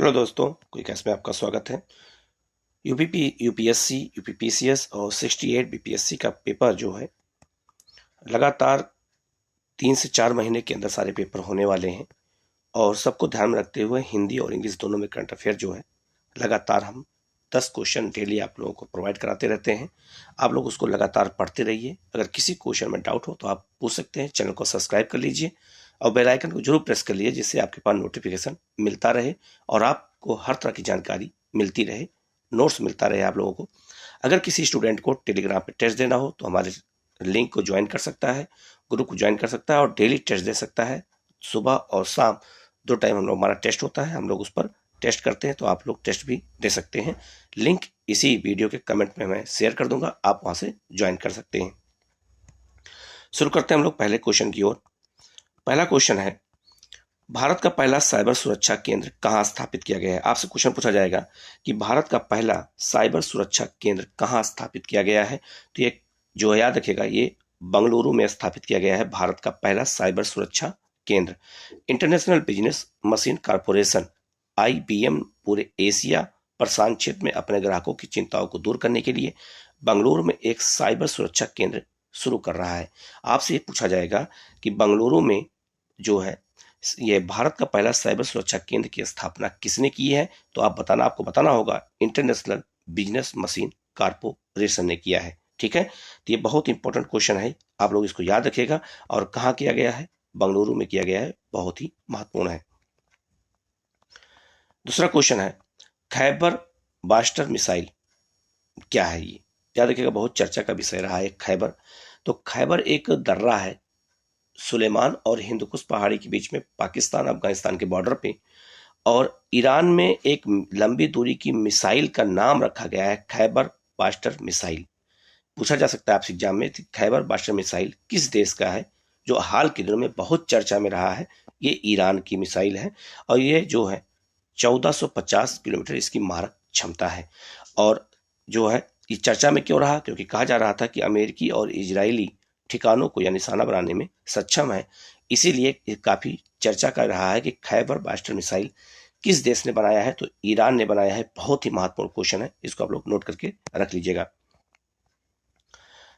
Hello दोस्तों, quick cash में आपका स्वागत है। यूपीएससी, यूपीपीसीएस और 68 बीपीएससी का पेपर जो है लगातार 3 से 4 महीने के अंदर सारे पेपर होने वाले हैं और सबको ध्यान में रखते हुए हिंदी और इंग्लिश दोनों में करंट अफेयर जो है लगातार हम 10 क्वेश्चन डेली आप लोगों को प्रोवाइड कराते रहते हैं। आप लोग उसको लगातार पढ़ते रहिए। अगर किसी क्वेश्चन में डाउट हो तो आप पूछ सकते हैं। चैनल को सब्सक्राइब कर लीजिए और बेल आइकन को जरूर प्रेस कर लीजिए, जिससे आपके पास नोटिफिकेशन मिलता रहे और आपको हर तरह की जानकारी मिलती रहे, नोट्स मिलता रहे आप लोगों को। अगर किसी स्टूडेंट को टेलीग्राम पे टेस्ट देना हो तो हमारे लिंक को ज्वाइन कर सकता है, ग्रुप को ज्वाइन कर सकता है और डेली टेस्ट दे सकता है। सुबह और शाम 2 टाइम हम लोग हमारा टेस्ट होता है, हम लोग उस पर टेस्ट करते हैं, तो आप लोग टेस्ट भी दे सकते हैं। लिंक इसी वीडियो के कमेंट में मैं शेयर कर दूंगा, आप वहां से ज्वाइन कर सकते हैं। शुरू करते हैं हम लोग पहले क्वेश्चन की ओर। पहला क्वेश्चन है, भारत का पहला साइबर सुरक्षा केंद्र कहां स्थापित किया गया है। आपसे क्वेश्चन पूछा जाएगा कि भारत का पहला साइबर सुरक्षा केंद्र कहां स्थापित किया गया है। तो ये जो याद रखिएगा, ये बंगलुरु में स्थापित किया गया है भारत का पहला साइबर सुरक्षा केंद्र। International business machine corporation IBM पूरे एशिया प्रशांत क्षेत्र में अपने ग्राहकों की चिंताओं को दूर करने के लिए बंगलुरु में एक साइबर सुरक्षा केंद्र शुरू कर रहा है। आपसे ये पूछा जाएगा कि बंगलुरु में जो है ये भारत का पहला साइबर सुरक्षा केंद्र की स्थापना किसने की है। तो आपको बताना होगा इंटरनेशनल बिजनेस मशीन कॉरपोरेशन ने किया है। ठीक है, तो ये बहुत इंपॉर्टेंट क्वेश्चन है, आप लोग इसको याद रखिएगा। और कहाँ किया गया है? बंगलुरु में किया गया है, बहुत ही महत्वपूर्ण है। दूसरा क्वेश्चन है, खैबर बास्टर मिसाइल क्या है। ये याद रखिएगा, बहुत चर्चा का विषय रहा है खैबर। तो खैबर एक दर्रा है सुलेमान और हिंदुकुश पहाड़ी के बीच में, पाकिस्तान अफगानिस्तान के बॉर्डर पे। और ईरान में एक लंबी दूरी की मिसाइल का नाम रखा गया है खैबर बास्टर मिसाइल। पूछा जा सकता है आपसे एग्जाम में, खैबर बास्टर मिसाइल किस देश का है, जो हाल के दिनों में बहुत चर्चा में रहा है। ये ईरान की मिसाइल है और ये जो है 1450 किलोमीटर इसकी मारक क्षमता है। और जो है ये चर्चा में क्यों रहा, क्योंकि कहा जा रहा था कि अमेरिकी और इजरायली ठिकानों को या निशाना बनाने में सक्षम है। इसीलिए ये काफी चर्चा कर रहा है कि खैबर बास्टर मिसाइल किस देश ने बनाया है। तो ईरान ने बनाया है। बहुत ही महत्वपूर्ण क्वेश्चन है, इसको आप लोग नोट करके रख लीजिएगा।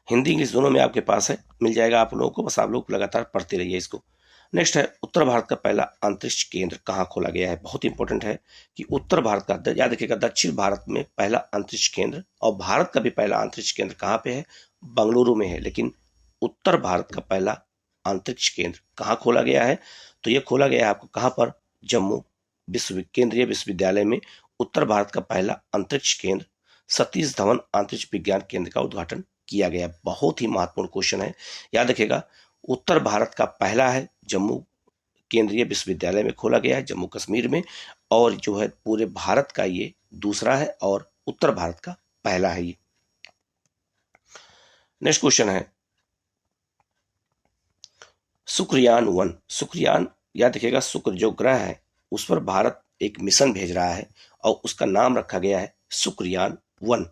हिंदी इंग्लिश दोनों में आपके पास है, मिल जाएगा आप लोगों को, बस आप लोग लगातार पढ़ते रहिए इसको। नेक्स्ट है, उत्तर भारत का पहला अंतरिक्ष केंद्र कहाँ खोला गया है। बहुत इंपॉर्टेंट है कि उत्तर भारत का, याद रखिएगा, दक्षिण भारत में पहला अंतरिक्ष केंद्र और भारत का भी पहला अंतरिक्ष केंद्र कहाँ पे है? बंगलुरु में है। लेकिन उत्तर भारत का पहला अंतरिक्ष केंद्र कहाँ खोला गया है? तो ये खोला गया है आपको कहाँ पर? जम्मू केंद्रीय विश्वविद्यालय में उत्तर भारत का पहला अंतरिक्ष केंद्र सतीश धवन अंतरिक्ष विज्ञान केंद्र का उद्घाटन किया गया। बहुत ही महत्वपूर्ण क्वेश्चन है, याद रखिएगा। उत्तर भारत का पहला है, जम्मू केंद्रीय विश्वविद्यालय में खोला गया है, जम्मू कश्मीर में। और जो है पूरे भारत का ये दूसरा है और उत्तर भारत का पहला है ये। नेक्स्ट क्वेश्चन है, शुक्रयान-1। शुक्रयान, याद रखिएगा, शुक्र जो ग्रह है उस पर भारत एक मिशन भेज रहा है और उसका नाम रखा गया है शुक्रयान-1।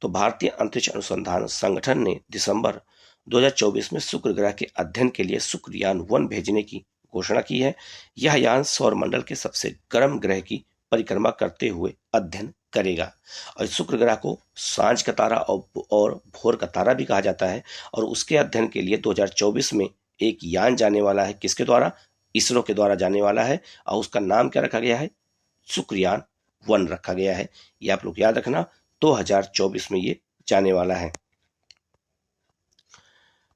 तो भारतीय अंतरिक्ष अनुसंधान संगठन ने दिसंबर 2024 में शुक्र ग्रह के अध्ययन के लिए शुक्रयान-1 भेजने की घोषणा की है। यह यान सौर मंडल के सबसे गर्म ग्रह की परिक्रमा करते हुए अध्ययन करेगा। और शुक्र ग्रह को सांझ का तारा और भोर का तारा भी कहा जाता है। और उसके अध्ययन के लिए 2024 में एक यान जाने वाला है। किसके द्वारा? इसरो के द्वारा जाने वाला है और उसका नाम क्या रखा गया है? शुक्रयान-1 रखा गया है। ये आप लोग याद रखना, 2024 में ये जाने वाला है।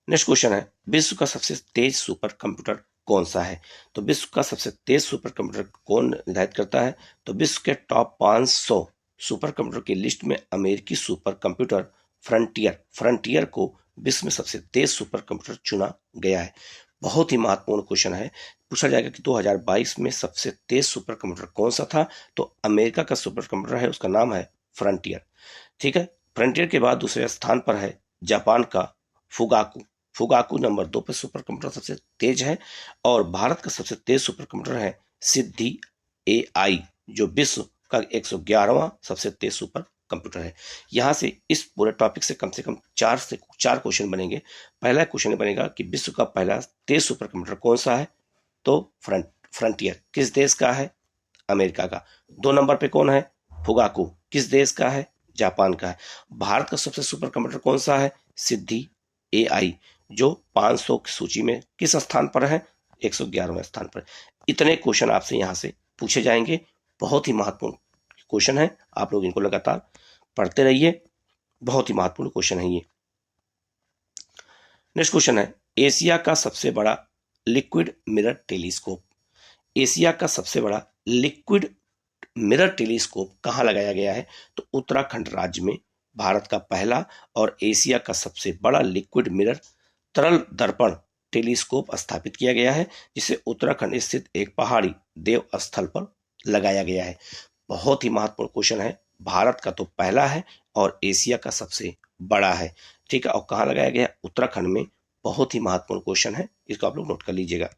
नेक्स्ट क्वेश्चन है, विश्व का सबसे तेज सुपर कंप्यूटर कौन सा है। तो विश्व का सबसे तेज सुपर कंप्यूटर कौन निर्धारित करता है? तो विश्व के टॉप 500 सुपर कंप्यूटर की लिस्ट में अमेरिकी सुपर कंप्यूटर फ्रंटियर को विश्व में सबसे तेज सुपर कंप्यूटर चुना गया है। बहुत ही महत्वपूर्ण क्वेश्चन है। पूछा जाएगा कि 2022 में सबसे तेज सुपर कंप्यूटर कौन सा था। तो अमेरिका का सुपर कंप्यूटर है, उसका नाम है फ्रंटियर। ठीक है, फ्रंटियर के बाद दूसरे स्थान पर है जापान का फुगाकू नंबर 2 पर सुपर कंप्यूटर सबसे तेज है। और भारत का सबसे तेज सुपर कंप्यूटर है सिद्धि AI, जो विश्व का 111वां सबसे तेज सुपर कंप्यूटर है। यहां से इस पूरे टॉपिक से कम 4 क्वेश्चन बनेंगे। पहला क्वेश्चन बनेगा कि विश्व का पहला तेज सुपर कंप्यूटर कौन सा है। तो फ्रंटियर किस देश का है? अमेरिका का। 2 नंबर पे कौन है? फुगाकू, किस देश का है? जापान का है। भारत का सबसे सुपर कंप्यूटर कौन सा है? सिद्धि एआई, जो 500 की सूची में किस स्थान पर है? 111वें स्थान पर। इतने क्वेश्चन आपसे यहां से पूछे जाएंगे, बहुत ही महत्वपूर्ण क्वेश्चन है, आप लोग इनको लगातार पढ़ते रहिए, बहुत ही महत्वपूर्ण क्वेश्चन है ये। नेक्स्ट क्वेश्चन है, एशिया का सबसे बड़ा लिक्विड मिरर टेलीस्कोप। एशिया का सबसे बड़ा लिक्विड मिरर टेलीस्कोप कहां लगाया गया है? तो उत्तराखंड राज्य में भारत का पहला और एशिया का सबसे बड़ा लिक्विड मिरर तरल दर्पण टेलीस्कोप स्थापित किया गया है, जिसे उत्तराखंड स्थित एक पहाड़ी देव स्थल पर लगाया गया है। बहुत ही महत्वपूर्ण क्वेश्चन है, भारत का तो पहला है और एशिया का सबसे बड़ा है, ठीक है, और कहां लगाया गया? उत्तराखंड में। बहुत ही महत्वपूर्ण क्वेश्चन है, इसको आप लोग नोट कर लीजिएगा।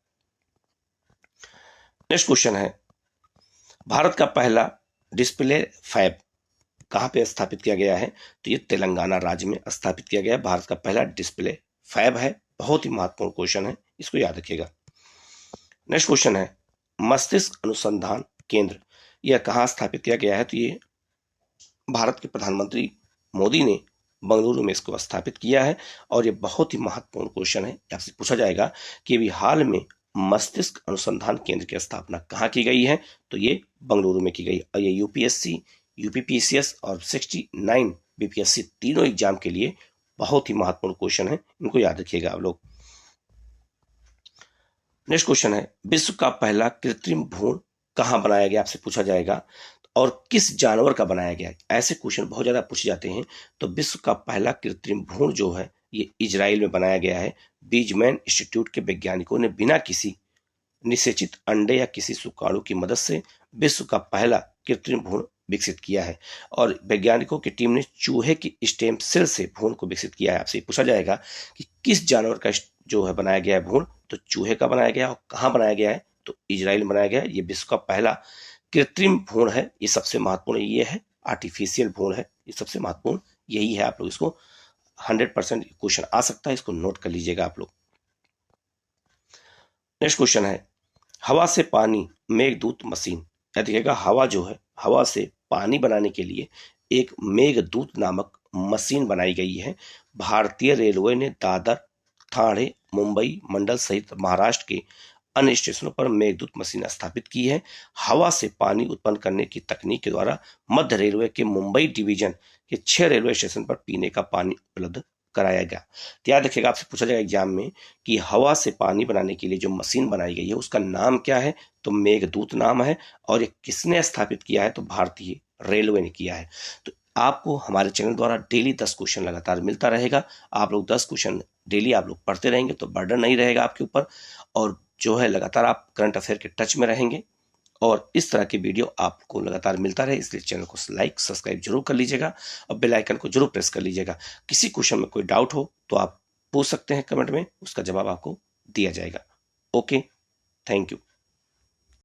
नेक्स्ट क्वेश्चन है, भारत का पहला डिस्प्ले फैब कहां पे स्थापित किया गया है? तो ये तेलंगाना राज्य में स्थापित किया गया है। भारत का पहला डिस्प्ले फैब है, बहुत ही महत्वपूर्ण क्वेश्चन है, इसको याद रखिएगा। नेक्स्ट क्वेश्चन है, मस्तिष्क अनुसंधान केंद्र यह कहां स्थापित किया गया है? तो ये भारत के प्रधानमंत्री मोदी ने बंगलुरु में इसको स्थापित किया है। और ये बहुत ही महत्वपूर्ण क्वेश्चन है, आपसे पूछा जाएगा कि अभी हाल में मस्तिष्क अनुसंधान केंद्र की स्थापना कहाँ की गई है? तो ये बंगलुरु में की गई। और ये यूपीएससी, यूपीपीसीएस और 69 बीपीएससी तीनों एग्जाम के लिए बहुत ही महत्वपूर्ण क्वेश्चन है, इनको याद रखिएगा आप लोग। नेक्स्ट क्वेश्चन है, विश्व का पहला कृत्रिम भ्रूण कहां बनाया गया? आपसे पूछा जाएगा, और किस जानवर का बनाया गया? ऐसे क्वेश्चन बहुत ज्यादा पूछे जाते हैं। तो विश्व का पहला कृत्रिम भ्रूण जो है ये इजराइल में बनाया गया है। बीजमैन इंस्टीट्यूट के वैज्ञानिकों ने बिना किसी निषेचित अंडे या किसी शुक्राणु की मदद से विश्व का पहला कृत्रिम भ्रूण विकसित किया है। और वैज्ञानिकों की टीम ने चूहे की स्टेम सेल से भ्रूण को विकसित किया है। आपसे पूछा जाएगा कि किस जानवर का जो है बनाया गया है भ्रूण? तो चूहे का बनाया गया और कहाँ बनाया गया है? तो इजराइल में बनाया गया है। ये विश्व का पहला कृत्रिम भ्रूण है, ये सबसे महत्वपूर्ण ये है, आर्टिफिशियल भ्रूण है, ये सबसे महत्वपूर्ण यही है। आप लोग इसको 100% क्वेश्चन आ सकता है, इसको नोट कर लीजिएगा आप लोग। नेक्स्ट क्वेश्चन है, हवा से पानी मेघदूत मशीन। या देखिएगा, हवा जो है, हवा से पानी बनाने के लिए एक मेघदूत नामक मशीन बनाई गई है। भारतीय रेलवे ने दादर, ठाणे, मुंबई मंडल सहित महाराष्ट्र के अन्य स्टेशनों पर मेघदूत मशीन स्थापित की है। हवा से पानी उत्पन्न करने की तकनीक के द्वारा मध्य रेलवे के मुंबई डिवीजन के 6 रेलवे स्टेशन पर पीने का पानी उपलब्ध कराया गया। तो याद रखिएगा, आपसे पूछा जाएगा एग्जाम में कि हवा से पानी बनाने के लिए जो मशीन बनाई गई है उसका नाम क्या है? तो मेघदूत नाम है। और ये किसने स्थापित किया है? तो भारतीय रेलवे ने किया है। तो आपको हमारे चैनल द्वारा डेली 10 क्वेश्चन लगातार मिलता रहेगा। आप लोग 10 क्वेश्चन डेली आप लोग पढ़ते रहेंगे तो बर्डन नहीं रहेगा आपके ऊपर, और जो है लगातार आप करंट अफेयर के टच में रहेंगे। और इस तरह की वीडियो आपको लगातार मिलता रहे, इसलिए चैनल को लाइक सब्सक्राइब जरूर कर लीजिएगा और बेल आइकन को जरूर प्रेस कर लीजिएगा। किसी क्वेश्चन में कोई डाउट हो तो आप पूछ सकते हैं कमेंट में, उसका जवाब आपको दिया जाएगा। Okay, thank you.